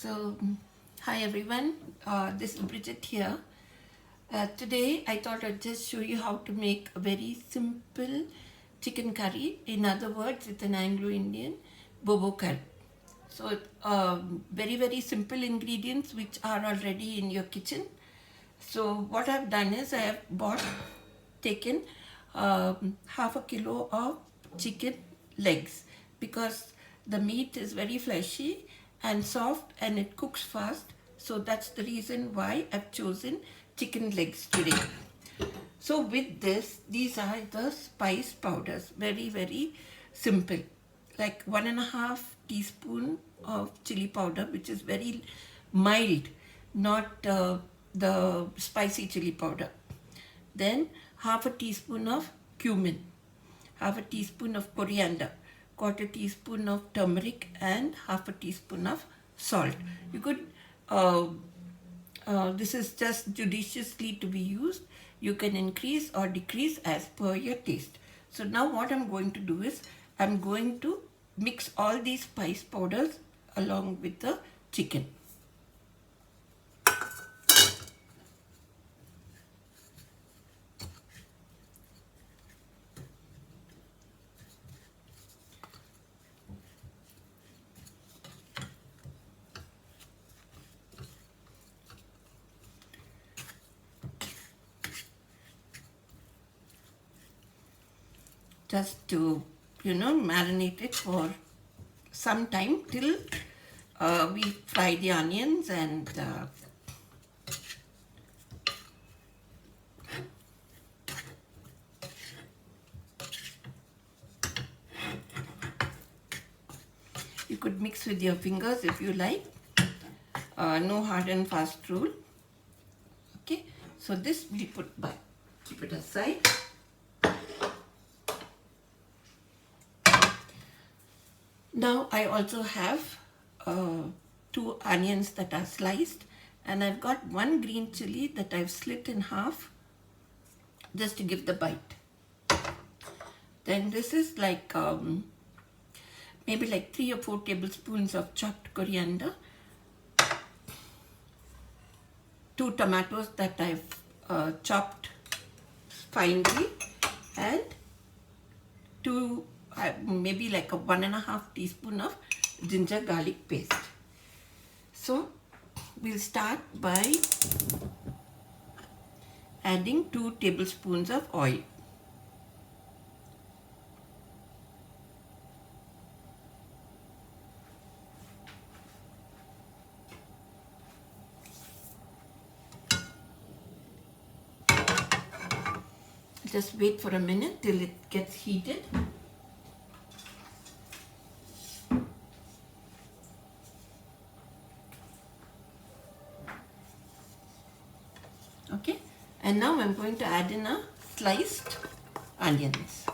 Hi everyone, this is Bridget here. Today I thought I'd just show you how to make a very simple chicken curry. In other words, it's an Anglo-Indian Bo-Bo curry. So very simple ingredients which are already in your kitchen. So what I've done is I have taken half a kilo of chicken legs because the meat is very fleshy and soft and it cooks fast. So that's the reason why I've chosen chicken legs today. So with this, these are the spice powders, very simple, like 1.5 teaspoon of chili powder, which is very mild, not the spicy chili powder. Then half a teaspoon of cumin, half a teaspoon of coriander, quarter teaspoon of turmeric, and half a teaspoon of salt. You could, this is just judiciously to be used. You can increase or decrease as per your taste. So now what I'm going to do is, I'm going to mix all these spice powders along with the chicken. Just to, marinate it for some time till we fry the onions and you could mix with your fingers if you like. No hard and fast rule. Okay, so this we keep it aside. Now I also have 2 onions that are sliced, and I've got 1 green chilli that I've slit in half just to give the bite. Then this is like maybe like 3 or 4 tablespoons of chopped coriander, 2 tomatoes that I've chopped finely, and 2 maybe like a 1.5 teaspoon of ginger garlic paste. So we'll start by adding 2 tablespoons of oil. Just wait for a minute till it gets heated. Okay, and now I'm going to add in a sliced onions.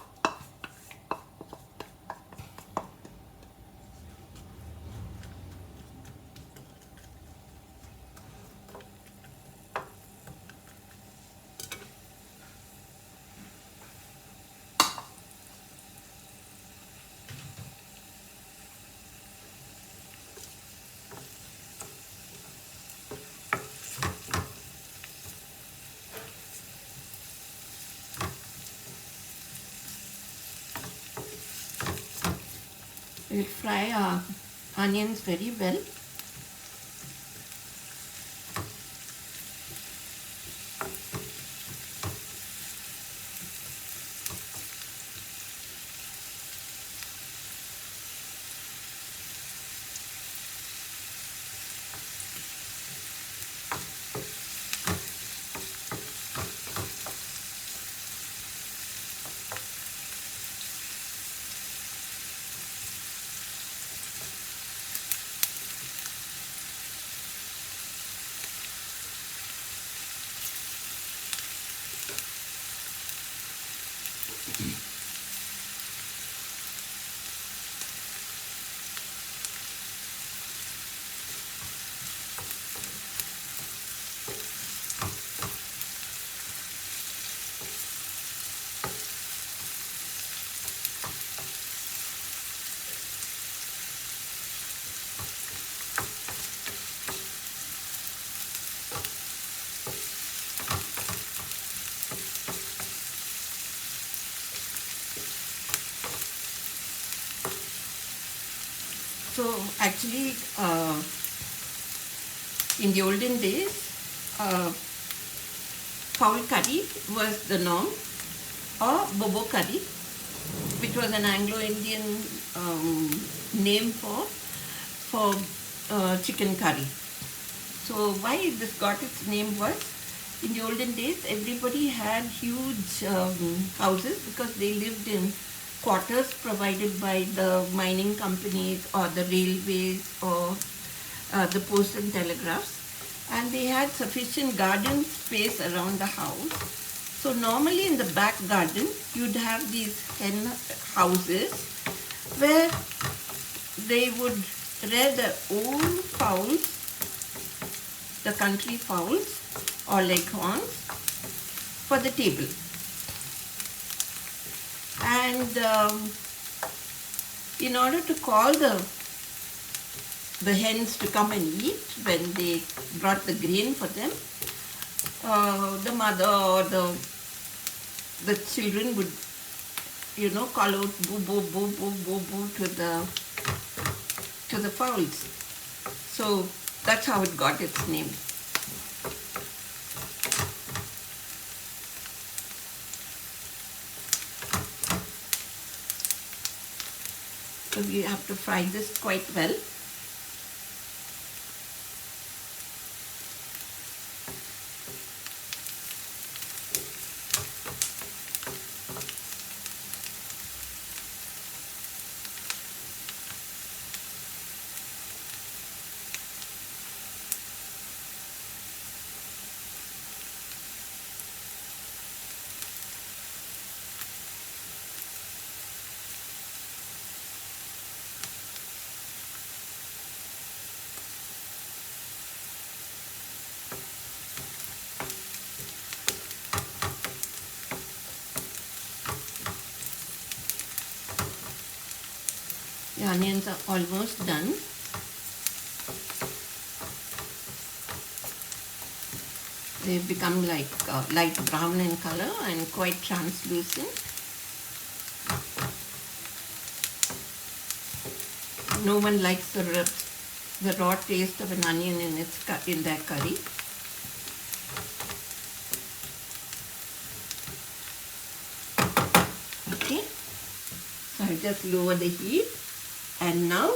We'll fry our onions very well. So actually, in the olden days, fowl curry was the norm, or Bobo curry, which was an Anglo-Indian name for chicken curry. So why this got its name was, in the olden days, everybody had huge houses because they lived in quarters provided by the mining companies or the railways or the post and telegraphs, and they had sufficient garden space around the house. So normally in the back garden you'd have these hen houses where they would rear their own fowls, the country fowls or leghorns, for the table. And in order to call the hens to come and eat when they brought the grain for them, the mother or the children would, call out Bobo, Bobo, Bobo to the fowls. So that's how it got its name. So we have to fry this quite well. The onions are almost done. They've become like light brown in color and quite translucent. No one likes the raw taste of an onion in their curry. Okay, so I'll just lower the heat, and now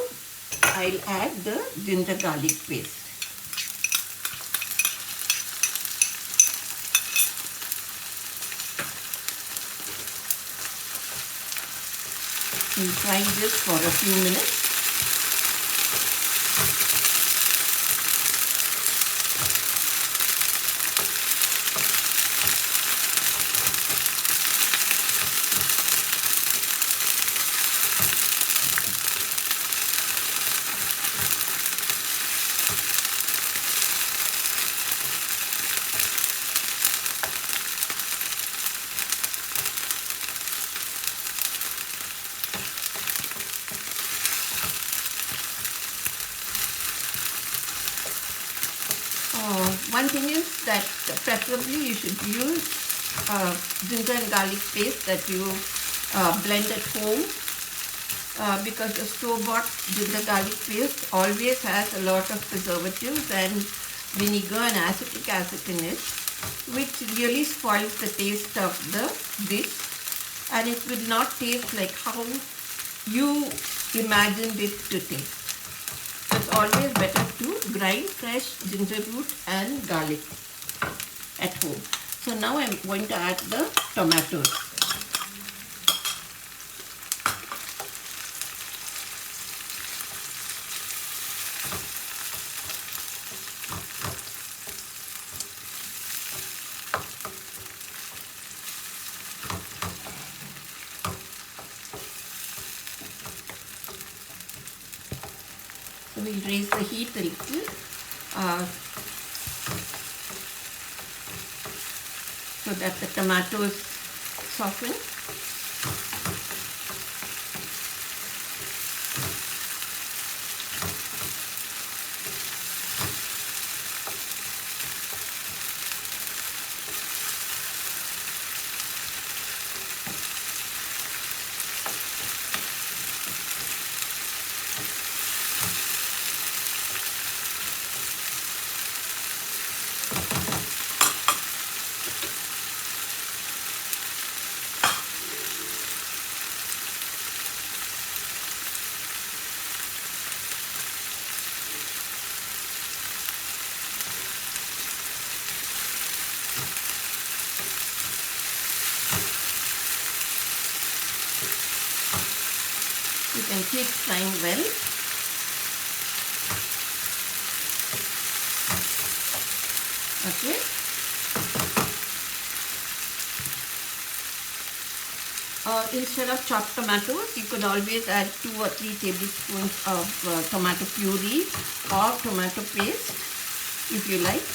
I'll add the ginger garlic paste. We'll fry this for a few minutes. One thing is that preferably you should use ginger and garlic paste that you blend at home, because the store-bought ginger garlic paste always has a lot of preservatives and vinegar and acetic acid in it, which really spoils the taste of the dish, and it will not taste like how you imagined it to taste. It's always better to grind fresh ginger root and garlic at home. So now I'm going to add the tomatoes. So we'll raise the heat a little so that the tomatoes soften. can see it's frying well. Okay. Instead of chopped tomatoes, you could always add 2 or 3 tablespoons of tomato puree or tomato paste if you like.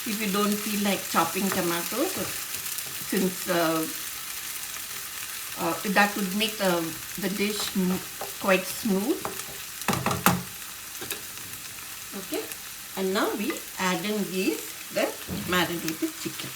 If you don't feel like chopping tomatoes, since that would make the dish quite smooth. Okay, and now we add in the marinated chicken.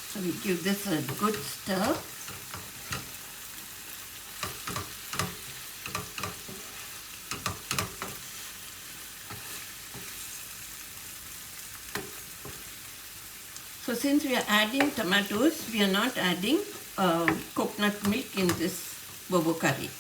So we give this a good stir. So since we are adding tomatoes, we are not adding coconut milk in this Bo-Bo curry.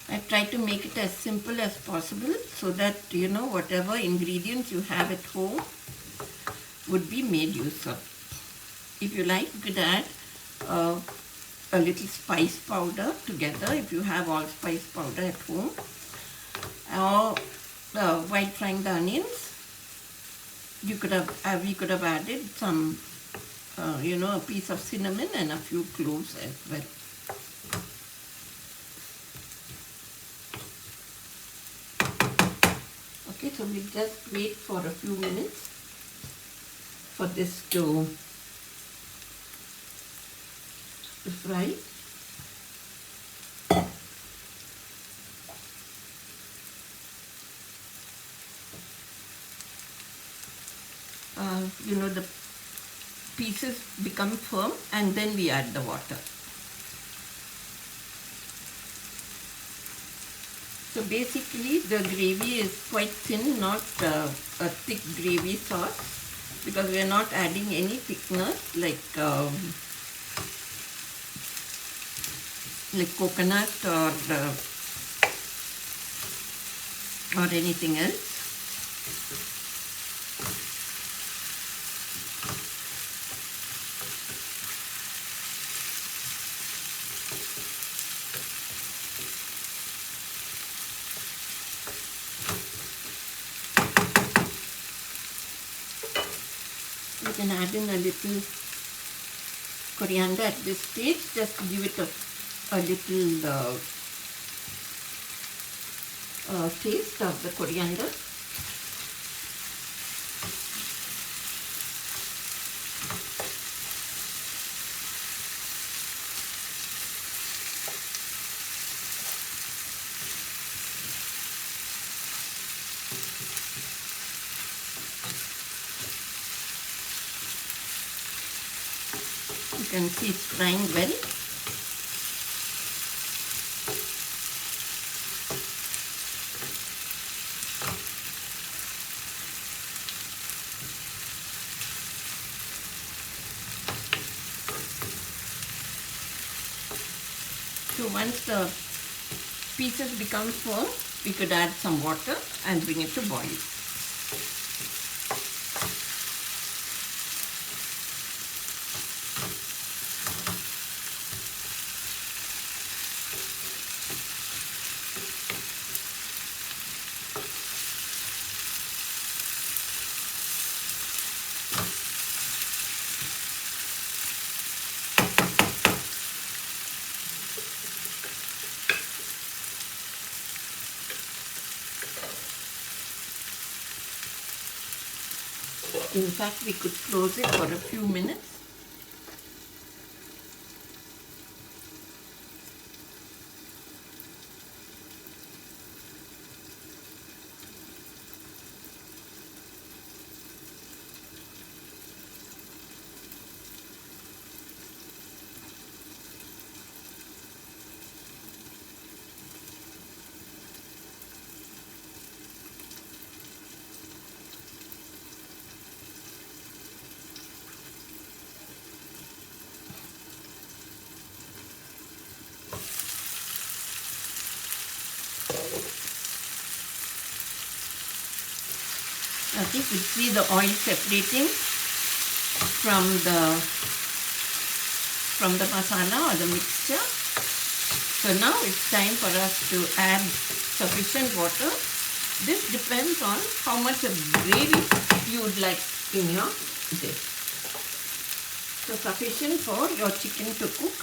I try to make it as simple as possible so that whatever ingredients you have at home would be made use of. If you like, you could add a little spice powder together if you have allspice powder at home, or while frying the onions, we could have added some a piece of cinnamon and a few cloves as well. Okay, so we just wait for a few minutes for this to fry. The pieces become firm and then we add the water. So basically the gravy is quite thin, not a thick gravy sauce, because we are not adding any thickeners like coconut or anything else. You can add in a little coriander at this stage, just to give it a little taste of the coriander. You can see it's frying well. So once the pieces become firm, we could add some water and bring it to boil. In fact, we could close it for a few minutes. Okay, you could see the oil separating from the masala or the mixture. So now it's time for us to add sufficient water. This depends on how much of gravy you would like in your dish. So sufficient for your chicken to cook.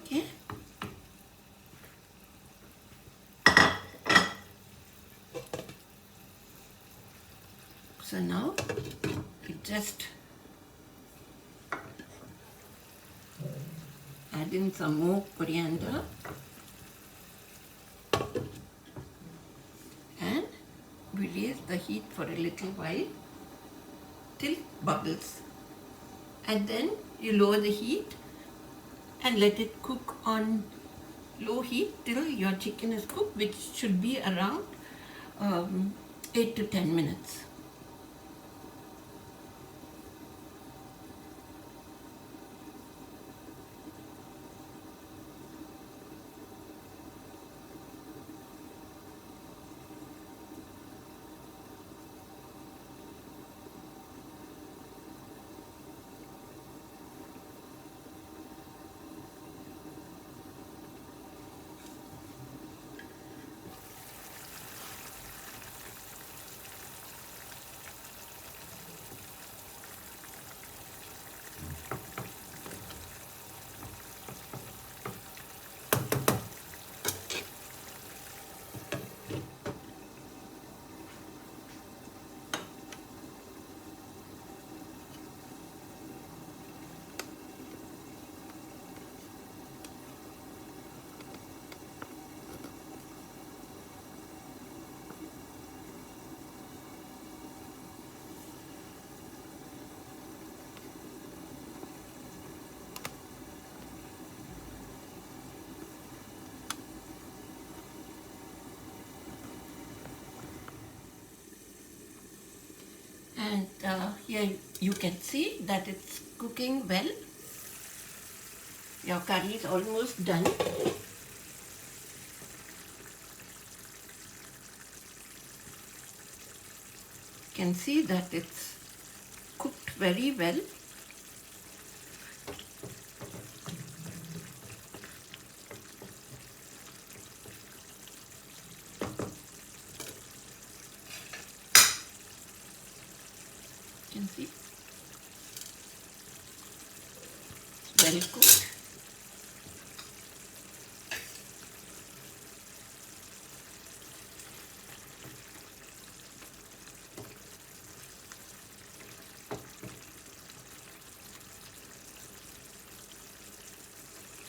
Okay. So now you just add in some more coriander and release the heat for a little while till bubbles, and then you lower the heat and let it cook on low heat till your chicken is cooked, which should be around 8 to 10 minutes. And here you can see that it's cooking well. Your curry is almost done. You can see that it's cooked very well. You can see it's well cooked.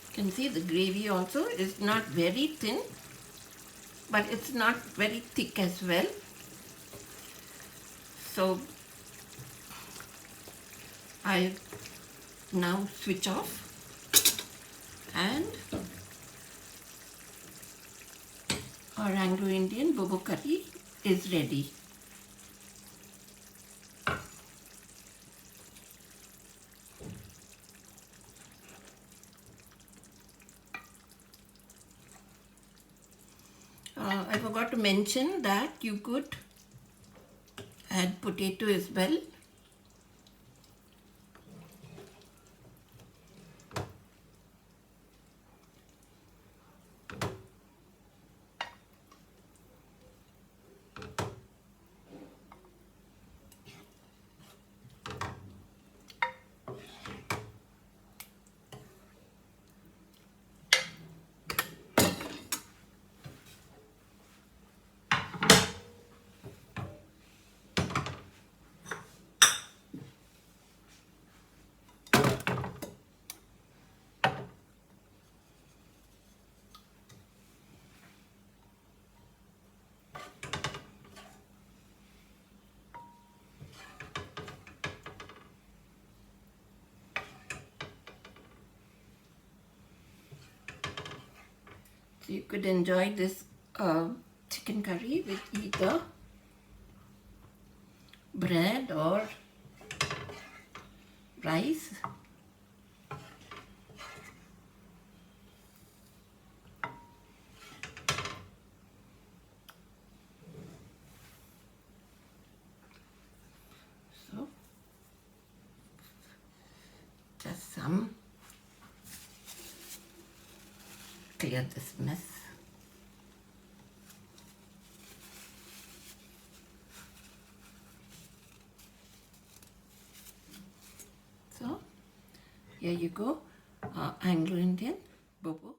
You can see the gravy also is not very thin, but it's not very thick as well. So I now switch off and our Anglo-Indian Bo-Bo Curry is ready. I forgot to mention that you could add potato as well. So you could enjoy this chicken curry with either bread or rice. So just some, clear this mess. So here you go, Anglo-Indian Bo-Bo.